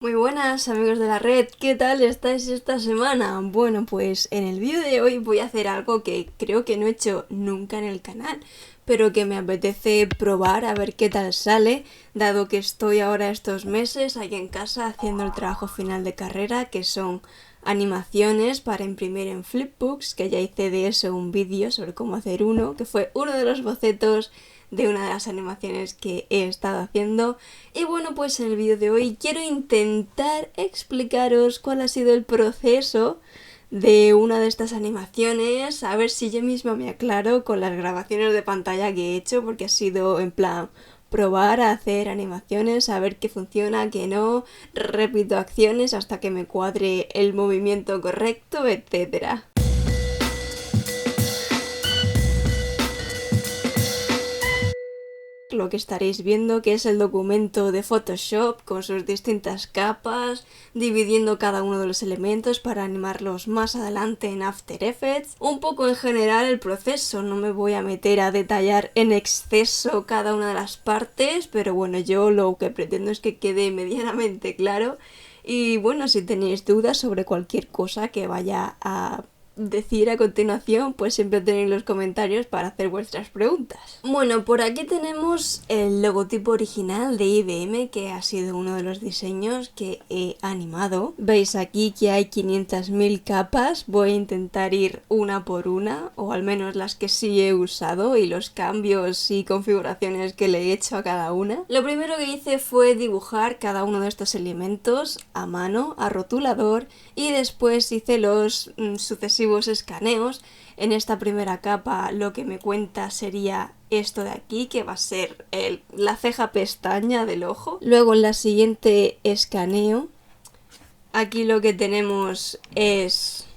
Muy buenas amigos de la red, ¿qué tal estáis esta semana? Bueno, pues en el vídeo de hoy voy a hacer algo que creo que no he hecho nunca en el canal, pero que me apetece probar a ver qué tal sale, dado que estoy ahora estos meses aquí en casa haciendo el trabajo final de carrera, que son animaciones para imprimir en Flipbooks, que ya hice de eso un vídeo sobre cómo hacer uno, que fue uno de los bocetos de una de las animaciones que he estado haciendo. Y bueno, pues en el vídeo de hoy quiero intentar explicaros cuál ha sido el proceso de una de estas animaciones, a ver si yo misma me aclaro con las grabaciones de pantalla que he hecho, porque ha sido en plan probar a hacer animaciones, a ver qué funciona, qué no, repito acciones hasta que me cuadre el movimiento correcto, etcétera. Lo que estaréis viendo, que es el documento de Photoshop con sus distintas capas, dividiendo cada uno de los elementos para animarlos más adelante en After Effects. Un poco en general el proceso, no me voy a meter a detallar en exceso cada una de las partes, pero bueno, yo lo que pretendo es que quede medianamente claro. Y bueno, si tenéis dudas sobre cualquier cosa que vaya a decir a continuación, pues siempre tenéis los comentarios para hacer vuestras preguntas. Bueno, por aquí tenemos el logotipo original de IBM, que ha sido uno de los diseños que he animado. Veis aquí que hay 500.000 capas, voy a intentar ir una por una, o al menos las que sí he usado y los cambios y configuraciones que le he hecho a cada una. Lo primero que hice fue dibujar cada uno de estos elementos a mano, a rotulador, y después hice los sucesivos escaneos. En esta primera capa lo que me cuenta sería esto de aquí, que va a ser la ceja pestaña del ojo. Luego en la siguiente escaneo, aquí lo que tenemos es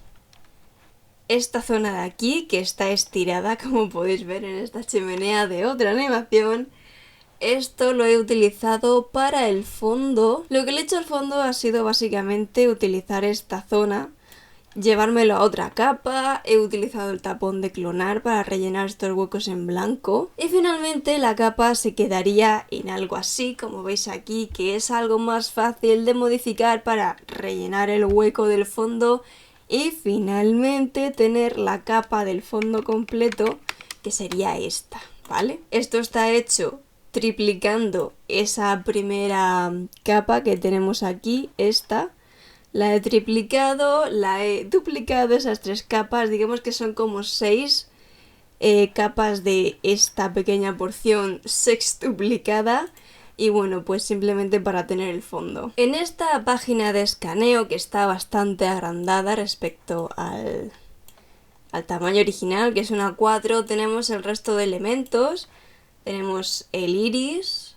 esta zona de aquí, que está estirada, como podéis ver en esta chimenea de otra animación. Esto lo he utilizado para el fondo. Lo que le he hecho al fondo ha sido básicamente utilizar esta zona, llevármelo a otra capa. He utilizado el tapón de clonar para rellenar estos huecos en blanco. Y finalmente la capa se quedaría en algo así, como veis aquí, que es algo más fácil de modificar para rellenar el hueco del fondo. Y finalmente tener la capa del fondo completo, que sería esta, ¿vale? Esto está hecho triplicando esa primera capa que tenemos aquí, esta. La he triplicado, la he duplicado, esas tres capas, digamos que son como 6 capas de esta pequeña porción sextuplicada. Y bueno, pues simplemente para tener el fondo. En esta página de escaneo, que está bastante agrandada respecto al tamaño original, que es una 4, tenemos el resto de elementos. Tenemos el iris,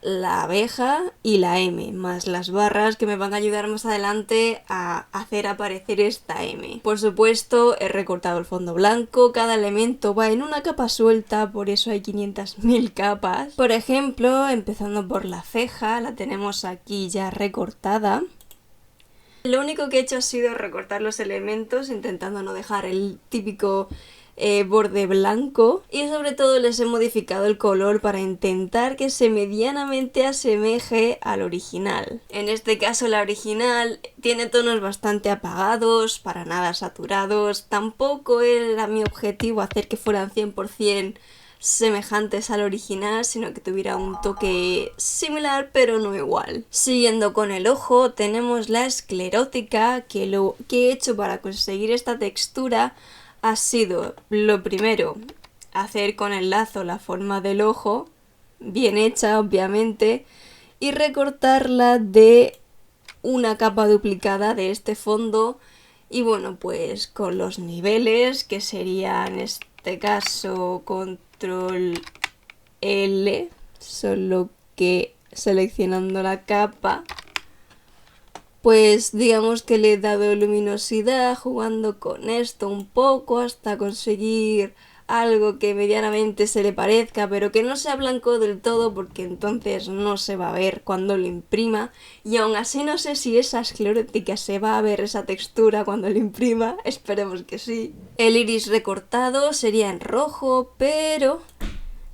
la abeja y la M, más las barras que me van a ayudar más adelante a hacer aparecer esta M. Por supuesto, he recortado el fondo blanco, cada elemento va en una capa suelta, por eso hay 500.000 capas. Por ejemplo, empezando por la ceja, la tenemos aquí ya recortada. Lo único que he hecho ha sido recortar los elementos, intentando no dejar el típico borde blanco, y sobre todo les he modificado el color para intentar que se medianamente asemeje al original. En este caso la original tiene tonos bastante apagados, para nada saturados. Tampoco era mi objetivo hacer que fueran 100% semejantes al original, sino que tuviera un toque similar pero no igual. Siguiendo con el ojo, tenemos la esclerótica, que lo que he hecho para conseguir esta textura ha sido, lo primero, hacer con el lazo la forma del ojo, bien hecha obviamente, y recortarla de una capa duplicada de este fondo. Y bueno, pues con los niveles, que sería en este caso control L, solo que seleccionando la capa, pues digamos que le he dado luminosidad, jugando con esto un poco hasta conseguir algo que medianamente se le parezca, pero que no sea blanco del todo, porque entonces no se va a ver cuando lo imprima. Y aún así no sé si esa esclerótica se va a ver esa textura cuando lo imprima, esperemos que sí. El iris recortado sería en rojo, pero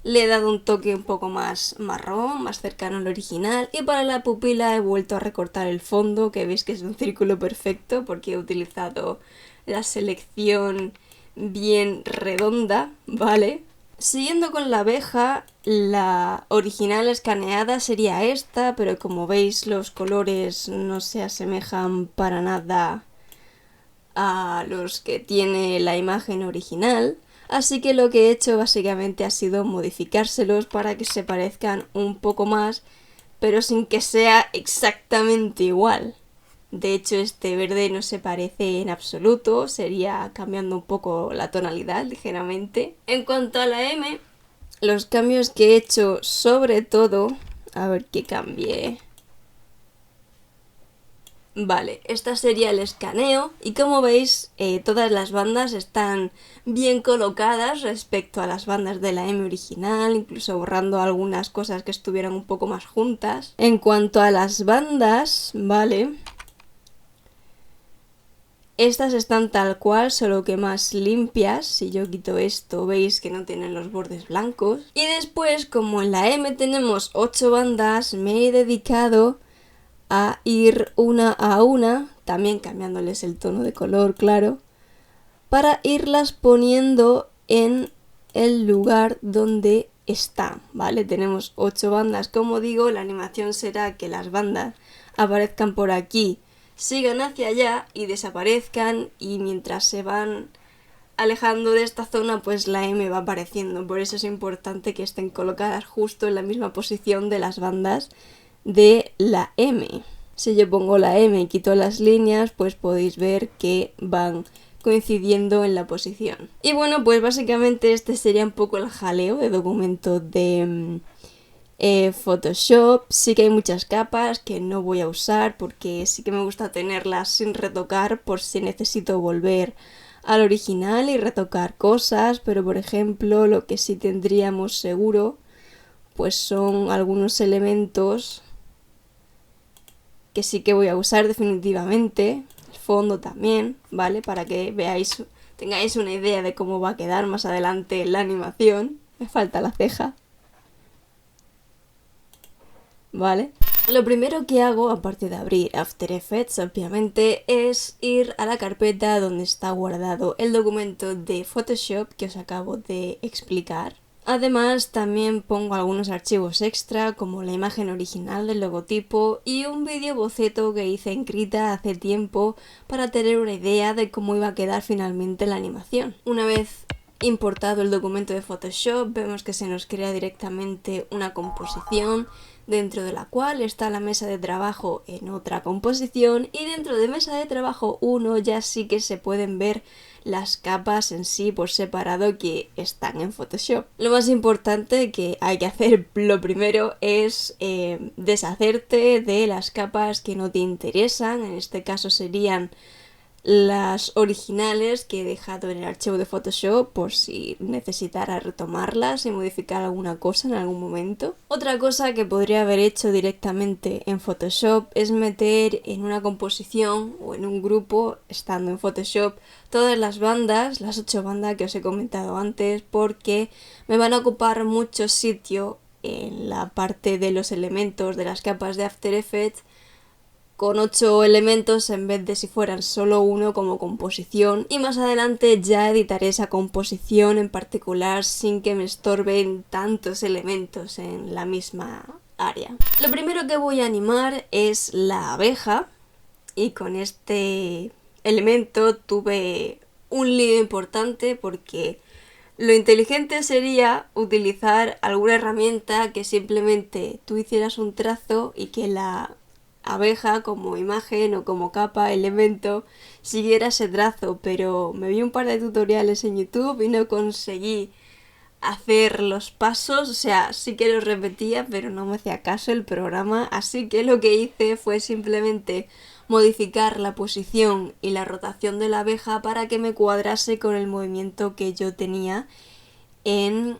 Le he dado un toque un poco más marrón, más cercano al original, y para la pupila he vuelto a recortar el fondo, que veis que es un círculo perfecto porque he utilizado la selección bien redonda, ¿vale? Siguiendo con la abeja, la original escaneada sería esta, pero como veis los colores no se asemejan para nada a los que tiene la imagen original. Así que lo que he hecho básicamente ha sido modificárselos para que se parezcan un poco más, pero sin que sea exactamente igual. De hecho, este verde no se parece en absoluto, sería cambiando un poco la tonalidad ligeramente. En cuanto a la M, los cambios que he hecho sobre todo... A ver qué cambié... Vale, esta sería el escaneo y como veis todas las bandas están bien colocadas respecto a las bandas de la M original, incluso borrando algunas cosas que estuvieran un poco más juntas. En cuanto a las bandas, vale, estas están tal cual, solo que más limpias. Si yo quito esto, veis que no tienen los bordes blancos. Y después, como en la M tenemos 8 bandas, me he dedicado a ir una a una, también cambiándoles el tono de color, claro, para irlas poniendo en el lugar donde están, ¿vale? Tenemos 8 bandas, como digo, la animación será que las bandas aparezcan por aquí, sigan hacia allá y desaparezcan, y mientras se van alejando de esta zona, pues la M va apareciendo. Por eso es importante que estén colocadas justo en la misma posición de las bandas de la M. Si yo pongo la M y quito las líneas, pues podéis ver que van coincidiendo en la posición. Y bueno, pues básicamente este sería un poco el jaleo de documento de Photoshop. Sí que hay muchas capas que no voy a usar porque sí que me gusta tenerlas sin retocar por si necesito volver al original y retocar cosas, pero por ejemplo lo que sí tendríamos seguro pues son algunos elementos que sí que voy a usar definitivamente, el fondo también, ¿vale? Para que veáis, tengáis una idea de cómo va a quedar más adelante la animación. Me falta la ceja, ¿vale? Lo primero que hago, aparte de abrir After Effects, obviamente, es ir a la carpeta donde está guardado el documento de Photoshop que os acabo de explicar. Además, también pongo algunos archivos extra, como la imagen original del logotipo y un vídeo boceto que hice en Krita hace tiempo para tener una idea de cómo iba a quedar finalmente la animación. Una vez importado el documento de Photoshop, vemos que se nos crea directamente una composición, dentro de la cual está la mesa de trabajo en otra composición, y dentro de mesa de trabajo 1 ya sí que se pueden ver las capas en sí por separado que están en Photoshop. Lo más importante que hay que hacer lo primero es deshacerte de las capas que no te interesan. En este caso serían las originales que he dejado en el archivo de Photoshop por si necesitara retomarlas y modificar alguna cosa en algún momento. Otra cosa que podría haber hecho directamente en Photoshop es meter en una composición o en un grupo, estando en Photoshop, todas las bandas, las 8 bandas que os he comentado antes, porque me van a ocupar mucho sitio en la parte de los elementos de las capas de After Effects, con 8 elementos en vez de si fueran solo uno como composición, y más adelante ya editaré esa composición en particular sin que me estorben tantos elementos en la misma área. Lo primero que voy a animar es la abeja, y con este elemento tuve un lío importante porque lo inteligente sería utilizar alguna herramienta que simplemente tú hicieras un trazo y que la abeja como imagen o como capa, elemento, siguiera ese trazo, pero me vi un par de tutoriales en YouTube y no conseguí hacer los pasos, o sea, sí que los repetía, pero no me hacía caso el programa, así que lo que hice fue simplemente modificar la posición y la rotación de la abeja para que me cuadrase con el movimiento que yo tenía en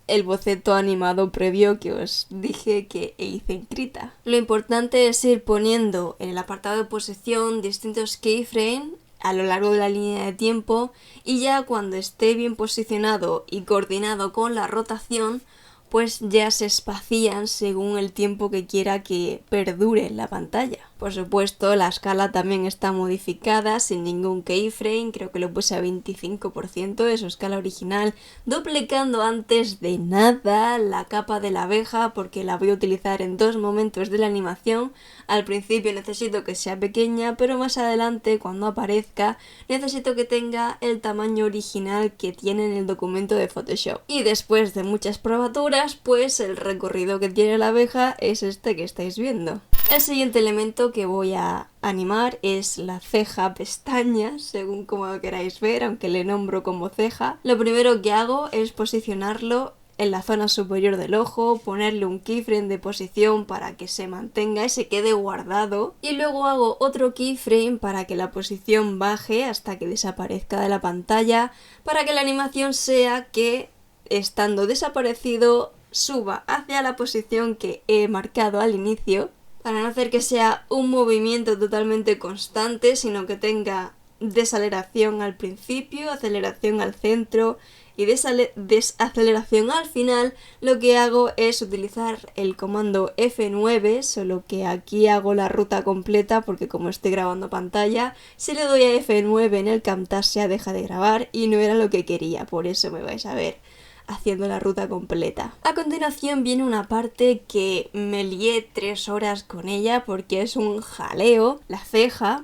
el boceto animado previo que os dije que hice en Krita. Lo importante es ir poniendo en el apartado de posición distintos keyframes a lo largo de la línea de tiempo, y ya cuando esté bien posicionado y coordinado con la rotación, pues ya se espacían según el tiempo que quiera que perdure la pantalla. Por supuesto, la escala también está modificada sin ningún keyframe, creo que lo puse a 25% de su escala original, duplicando antes de nada la capa de la abeja porque la voy a utilizar en 2 momentos de la animación. Al principio necesito que sea pequeña, pero más adelante, cuando aparezca, necesito que tenga el tamaño original que tiene en el documento de Photoshop. Y después de muchas probaturas, pues el recorrido que tiene la abeja es este que estáis viendo. El siguiente elemento que voy a animar es la ceja pestaña, según como lo queráis ver, aunque le nombro como ceja. Lo primero que hago es posicionarlo en la zona superior del ojo, ponerle un keyframe de posición para que se mantenga y se quede guardado, y luego hago otro keyframe para que la posición baje hasta que desaparezca de la pantalla, para que la animación sea que, estando desaparecido, suba hacia la posición que he marcado al inicio, para no hacer que sea un movimiento totalmente constante, sino que tenga desaceleración al principio, aceleración al centro y desaceleración al final. Lo que hago es utilizar el comando F9, solo que aquí hago la ruta completa porque como estoy grabando pantalla, si le doy a F9 en el Camtasia deja de grabar y no era lo que quería, por eso me vais a ver haciendo la ruta completa. A continuación viene una parte que me lié 3 horas con ella porque es un jaleo, la ceja.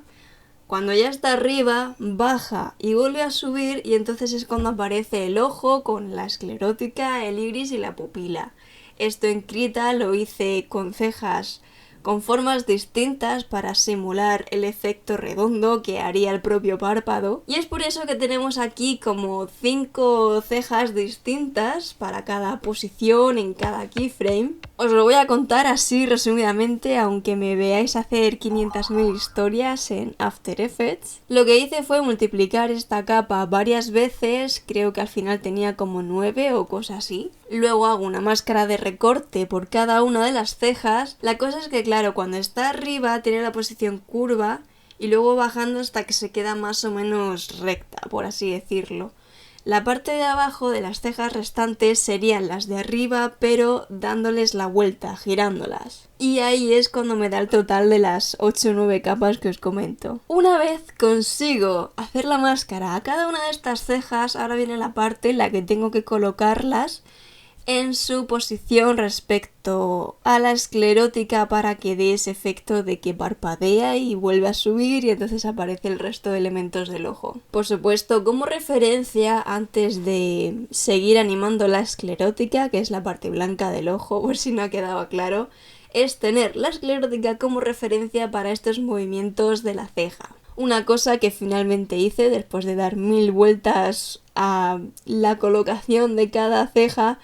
Cuando ya está arriba, baja y vuelve a subir, y entonces es cuando aparece el ojo con la esclerótica, el iris y la pupila. Esto en Krita lo hice con cejas con formas distintas para simular el efecto redondo que haría el propio párpado, y es por eso que tenemos aquí como 5 cejas distintas para cada posición en cada keyframe. Os lo voy a contar así resumidamente, aunque me veáis hacer 500.000 historias en After Effects. Lo que hice fue multiplicar esta capa varias veces, creo que al final tenía como 9 o cosas así. Luego hago una máscara de recorte por cada una de las cejas. La cosa es que claro, cuando está arriba tiene la posición curva y luego bajando hasta que se queda más o menos recta, por así decirlo. La parte de abajo de las cejas restantes serían las de arriba, pero dándoles la vuelta, girándolas. Y ahí es cuando me da el total de las 8 o 9 capas que os comento. Una vez consigo hacer la máscara a cada una de estas cejas, ahora viene la parte en la que tengo que colocarlas en su posición respecto a la esclerótica para que dé ese efecto de que parpadea y vuelve a subir y entonces aparece el resto de elementos del ojo. Por supuesto, como referencia, antes de seguir animando la esclerótica, que es la parte blanca del ojo, por si no ha quedado claro, es tener la esclerótica como referencia para estos movimientos de la ceja. Una cosa que finalmente hice después de dar 1000 vueltas a la colocación de cada ceja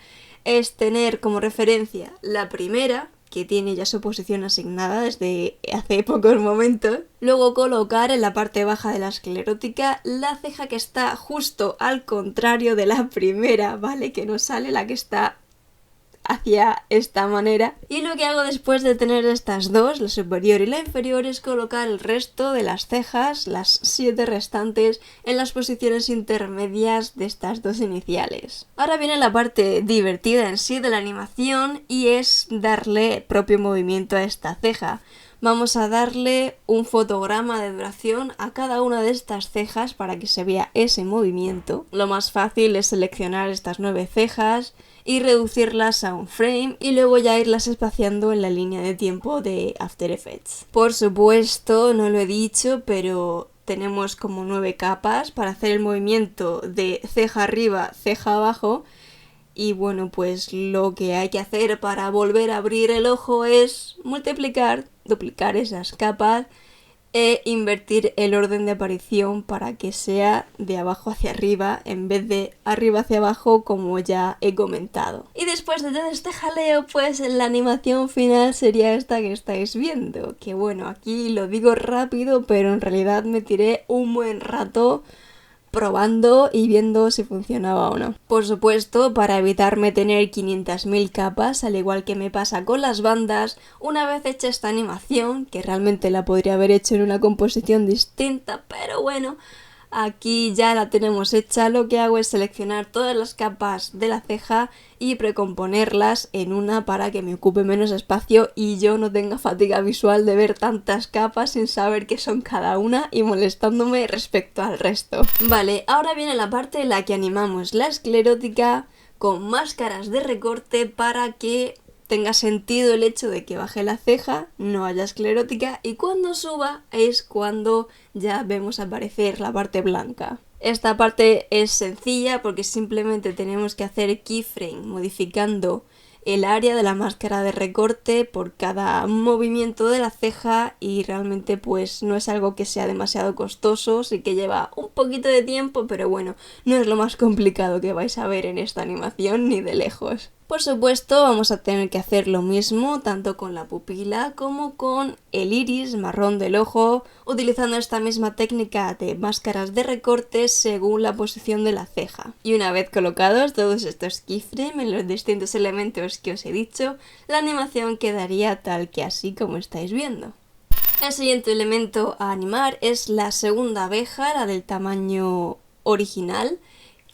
es tener como referencia la primera, que tiene ya su posición asignada desde hace pocos momentos. Luego colocar en la parte baja de la esclerótica la ceja que está justo al contrario de la primera, ¿vale? Que no sale la que está hacia esta manera. Y lo que hago después de tener estas dos, la superior y la inferior, es colocar el resto de las cejas, las 7 restantes, en las posiciones intermedias de estas dos iniciales. Ahora viene la parte divertida en sí de la animación y es darle propio movimiento a esta ceja. Vamos a darle un fotograma de duración a cada una de estas cejas para que se vea ese movimiento. Lo más fácil es seleccionar estas 9 cejas y reducirlas a un frame y luego ya irlas espaciando en la línea de tiempo de After Effects. Por supuesto, no lo he dicho, pero tenemos como 9 capas para hacer el movimiento de ceja arriba, ceja abajo. Y bueno, pues lo que hay que hacer para volver a abrir el ojo es multiplicar, duplicar esas capas e invertir el orden de aparición para que sea de abajo hacia arriba en vez de arriba hacia abajo, como ya he comentado. Y después de todo este jaleo, pues la animación final sería esta que estáis viendo. Que bueno, aquí lo digo rápido, pero en realidad me tiré un buen rato probando y viendo si funcionaba o no. Por supuesto, para evitarme tener 500.000 capas, al igual que me pasa con las bandas, una vez hecha esta animación, que realmente la podría haber hecho en una composición distinta, pero bueno, aquí ya la tenemos hecha, lo que hago es seleccionar todas las capas de la ceja y precomponerlas en una para que me ocupe menos espacio y yo no tenga fatiga visual de ver tantas capas sin saber qué son cada una y molestándome respecto al resto. Vale, ahora viene la parte en la que animamos la esclerótica con máscaras de recorte para que tenga sentido el hecho de que baje la ceja, no haya esclerótica y cuando suba es cuando ya vemos aparecer la parte blanca. Esta parte es sencilla porque simplemente tenemos que hacer keyframe modificando el área de la máscara de recorte por cada movimiento de la ceja y realmente pues no es algo que sea demasiado costoso, sí que lleva un poquito de tiempo, pero bueno, no es lo más complicado que vais a ver en esta animación ni de lejos. Por supuesto vamos a tener que hacer lo mismo tanto con la pupila como con el iris marrón del ojo, utilizando esta misma técnica de máscaras de recorte según la posición de la ceja. Y una vez colocados todos estos keyframes en los distintos elementos que os he dicho, la animación quedaría tal que así como estáis viendo. El siguiente elemento a animar es la segunda abeja, la del tamaño original,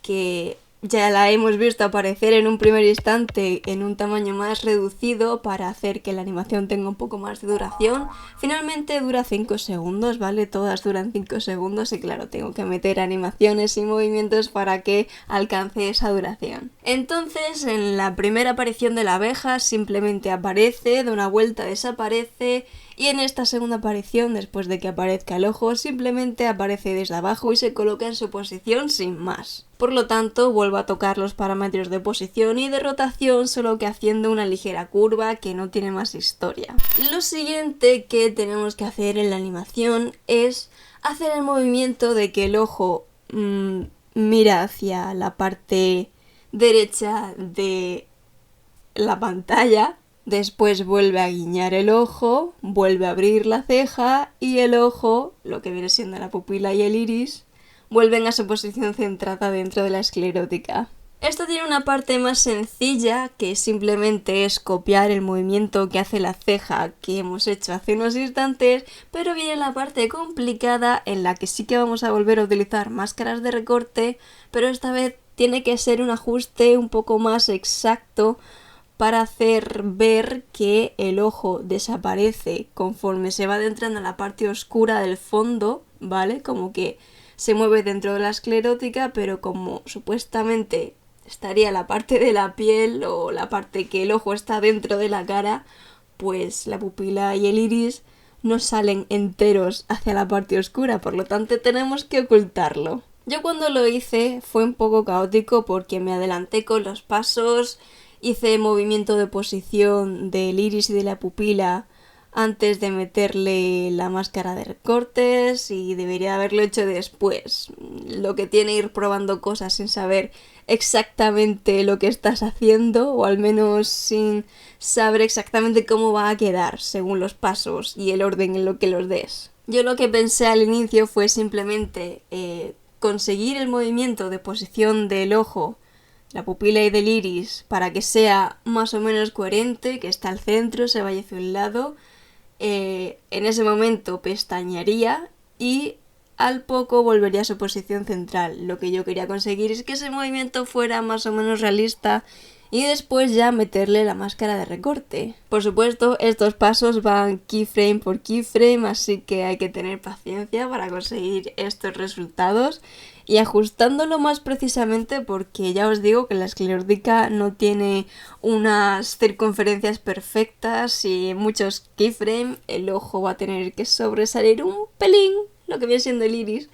que ya la hemos visto aparecer en un primer instante en un tamaño más reducido para hacer que la animación tenga un poco más de duración. Finalmente dura 5 segundos, ¿vale? Todas duran 5 segundos y claro, tengo que meter animaciones y movimientos para que alcance esa duración. Entonces, en la primera aparición de la abeja simplemente aparece, da una vuelta, desaparece. Y en esta segunda aparición, después de que aparezca el ojo, simplemente aparece desde abajo y se coloca en su posición sin más. Por lo tanto, vuelvo a tocar los parámetros de posición y de rotación, solo que haciendo una ligera curva que no tiene más historia. Lo siguiente que tenemos que hacer en la animación es hacer el movimiento de que el ojo mira hacia la parte derecha de la pantalla. Después vuelve a guiñar el ojo, vuelve a abrir la ceja y el ojo, lo que viene siendo la pupila y el iris, vuelven a su posición centrada dentro de la esclerótica. Esto tiene una parte más sencilla que simplemente es copiar el movimiento que hace la ceja que hemos hecho hace unos instantes, pero viene la parte complicada en la que sí que vamos a volver a utilizar máscaras de recorte, pero esta vez tiene que ser un ajuste un poco más exacto para hacer ver que el ojo desaparece conforme se va adentrando en la parte oscura del fondo, ¿vale? Como que se mueve dentro de la esclerótica, pero como supuestamente estaría la parte de la piel o la parte que el ojo está dentro de la cara, pues la pupila y el iris no salen enteros hacia la parte oscura, por lo tanto tenemos que ocultarlo. Yo cuando lo hice fue un poco caótico porque me adelanté con los pasos. Hice movimiento de posición del iris y de la pupila antes de meterle la máscara de recortes y debería haberlo hecho después. Lo que tiene ir probando cosas sin saber exactamente lo que estás haciendo o al menos sin saber exactamente cómo va a quedar según los pasos y el orden en lo que los des. Yo lo que pensé al inicio fue simplemente conseguir el movimiento de posición del ojo, la pupila y del iris para que sea más o menos coherente, que está al centro, se vaya hacia un lado. En ese momento pestañearía y al poco volvería a su posición central. Lo que yo quería conseguir es que ese movimiento fuera más o menos realista y después ya meterle la máscara de recorte. Por supuesto, estos pasos van keyframe por keyframe, así que hay que tener paciencia para conseguir estos resultados y ajustándolo más precisamente porque ya os digo que la esclerótica no tiene unas circunferencias perfectas y en muchos keyframes el ojo va a tener que sobresalir un pelín, lo que viene siendo el iris,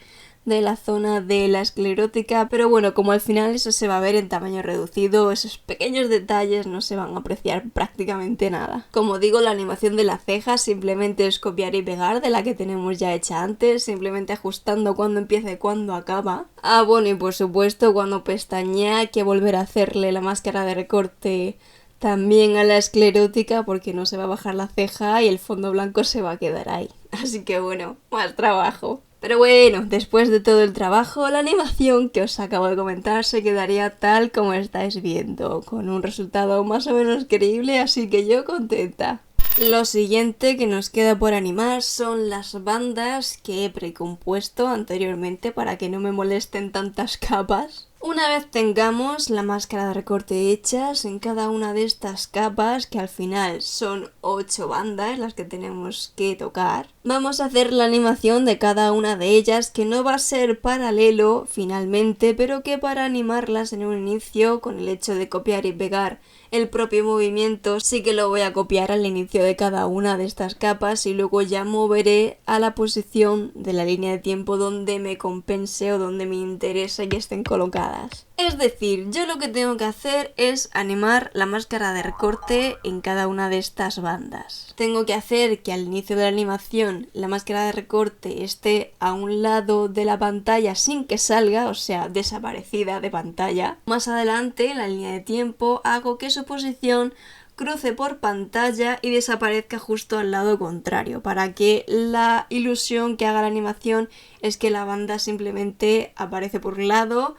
de la zona de la esclerótica, pero bueno, como al final eso se va a ver en tamaño reducido, esos pequeños detalles no se van a apreciar prácticamente nada. Como digo, la animación de la ceja simplemente es copiar y pegar de la que tenemos ya hecha antes, simplemente ajustando cuando empieza y cuando acaba. Ah, bueno, y por supuesto cuando pestañea hay que volver a hacerle la máscara de recorte también a la esclerótica porque no se va a bajar la ceja y el fondo blanco se va a quedar ahí. Así que bueno, más trabajo. Pero bueno, después de todo el trabajo, la animación que os acabo de comentar se quedaría tal como estáis viendo, con un resultado más o menos creíble, así que yo contenta. Lo siguiente que nos queda por animar son las bandas que he precompuesto anteriormente para que no me molesten tantas capas. Una vez tengamos la máscara de recorte hechas en cada una de estas capas, que al final son 8 bandas las que tenemos que tocar, vamos a hacer la animación de cada una de ellas, que no va a ser paralelo finalmente, pero que para animarlas en un inicio, con el hecho de copiar y pegar el propio movimiento, sí que lo voy a copiar al inicio de cada una de estas capas y luego ya moveré a la posición de la línea de tiempo donde me compense o donde me interese que estén colocadas. Es decir, yo lo que tengo que hacer es animar la máscara de recorte en cada una de estas bandas. Tengo que hacer que al inicio de la animación la máscara de recorte esté a un lado de la pantalla sin que salga, o sea, desaparecida de pantalla. Más adelante, en la línea de tiempo, hago que su posición cruce por pantalla y desaparezca justo al lado contrario, para que la ilusión que haga la animación es que la banda simplemente aparece por un lado,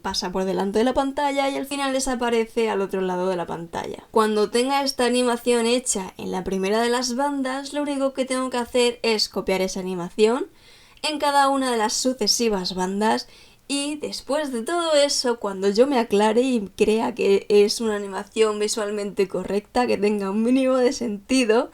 pasa por delante de la pantalla y al final desaparece al otro lado de la pantalla. Cuando tenga esta animación hecha en la primera de las bandas, lo único que tengo que hacer es copiar esa animación en cada una de las sucesivas bandas. Y después de todo eso, cuando yo me aclare y crea que es una animación visualmente correcta, que tenga un mínimo de sentido,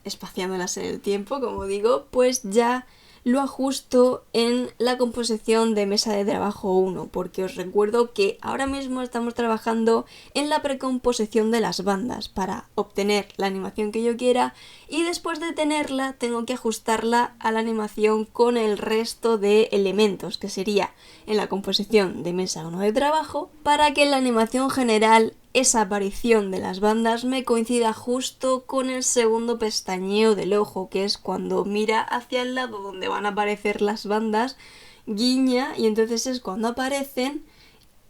espaciándolas en el tiempo, como digo, pues ya lo ajusto en la composición de mesa de trabajo 1, porque os recuerdo que ahora mismo estamos trabajando en la precomposición de las bandas para obtener la animación que yo quiera, y después de tenerla tengo que ajustarla a la animación con el resto de elementos, que sería en la composición de mesa 1 de trabajo, para que en la animación general esa aparición de las bandas me coincida justo con el segundo pestañeo del ojo, que es cuando mira hacia el lado donde van a aparecer las bandas, guiña y entonces es cuando aparecen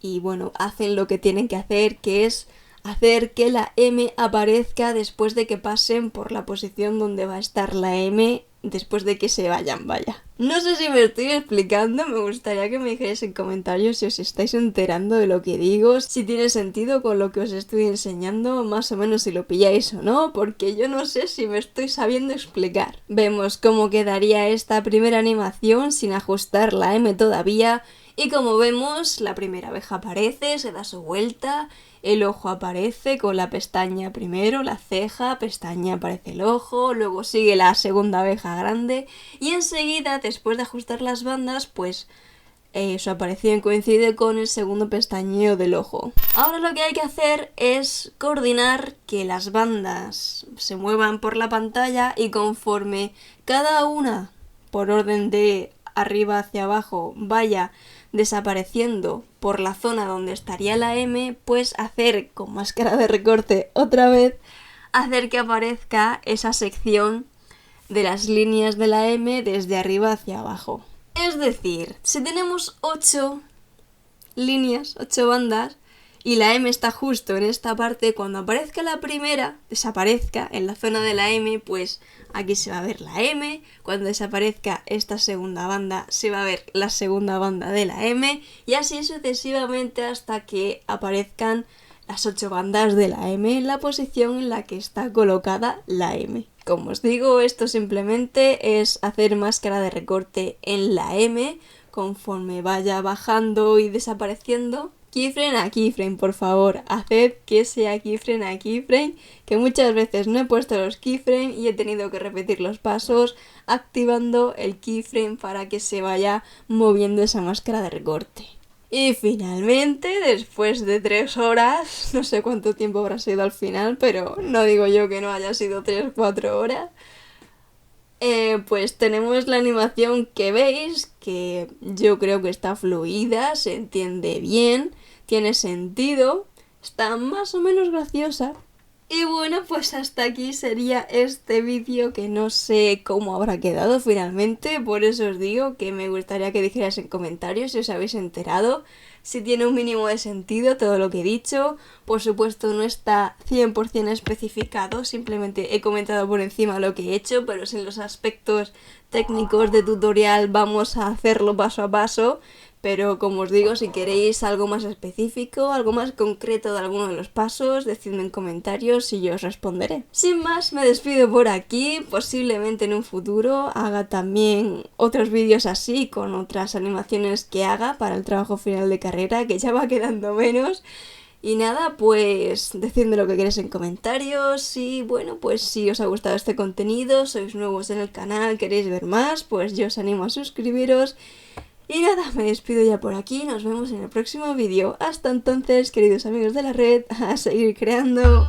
y bueno, hacen lo que tienen que hacer, que es hacer que la M aparezca después de que pasen por la posición donde va a estar la M después de que se vayan, vaya. No sé si me estoy explicando, me gustaría que me dijerais en comentarios si os estáis enterando de lo que digo, si tiene sentido con lo que os estoy enseñando, más o menos si lo pilláis o no, porque yo no sé si me estoy sabiendo explicar. Vemos cómo quedaría esta primera animación sin ajustar la M todavía, y como vemos, la primera abeja aparece, se da su vuelta, el ojo aparece con la pestaña primero, la ceja, pestaña, aparece el ojo, luego sigue la segunda abeja grande y enseguida, después de ajustar las bandas, pues su aparición coincide con el segundo pestañeo del ojo. Ahora lo que hay que hacer es coordinar que las bandas se muevan por la pantalla y conforme cada una, por orden de arriba hacia abajo, vaya desapareciendo por la zona donde estaría la M, pues hacer con máscara de recorte otra vez, hacer que aparezca esa sección de las líneas de la M desde arriba hacia abajo. Es decir, si tenemos 8 líneas, 8 bandas, y la M está justo en esta parte, cuando aparezca la primera, desaparezca en la zona de la M, pues aquí se va a ver la M, cuando desaparezca esta segunda banda se va a ver la segunda banda de la M, y así sucesivamente hasta que aparezcan las 8 bandas de la M en la posición en la que está colocada la M. Como os digo, esto simplemente es hacer máscara de recorte en la M conforme vaya bajando y desapareciendo. Keyframe a keyframe, por favor, haced que sea keyframe a keyframe, que muchas veces no he puesto los keyframes y he tenido que repetir los pasos activando el keyframe para que se vaya moviendo esa máscara de recorte. Y finalmente, después de 3 horas, no sé cuánto tiempo habrá sido al final, pero no digo yo que no haya sido 3-4 horas, pues tenemos la animación que veis, que yo creo que está fluida, se entiende bien, tiene sentido, está más o menos graciosa. Y bueno, pues hasta aquí sería este vídeo, que no sé cómo habrá quedado finalmente, por eso os digo que me gustaría que dijerais en comentarios si os habéis enterado. si tiene un mínimo de sentido todo lo que he dicho. Por supuesto no está 100% especificado, simplemente he comentado por encima lo que he hecho, pero sin los aspectos técnicos de tutorial vamos a hacerlo paso a paso. Pero como os digo, si queréis algo más específico, algo más concreto de alguno de los pasos, decidme en comentarios y yo os responderé. Sin más, me despido por aquí. Posiblemente en un futuro haga también otros vídeos así, con otras animaciones que haga para el trabajo final de carrera, que ya va quedando menos. Y nada, pues decidme lo que queréis en comentarios y bueno, pues si os ha gustado este contenido, sois nuevos en el canal, queréis ver más, pues yo os animo a suscribiros. Y nada, me despido ya por aquí, nos vemos en el próximo vídeo. Hasta entonces, queridos amigos de la red, a seguir creando.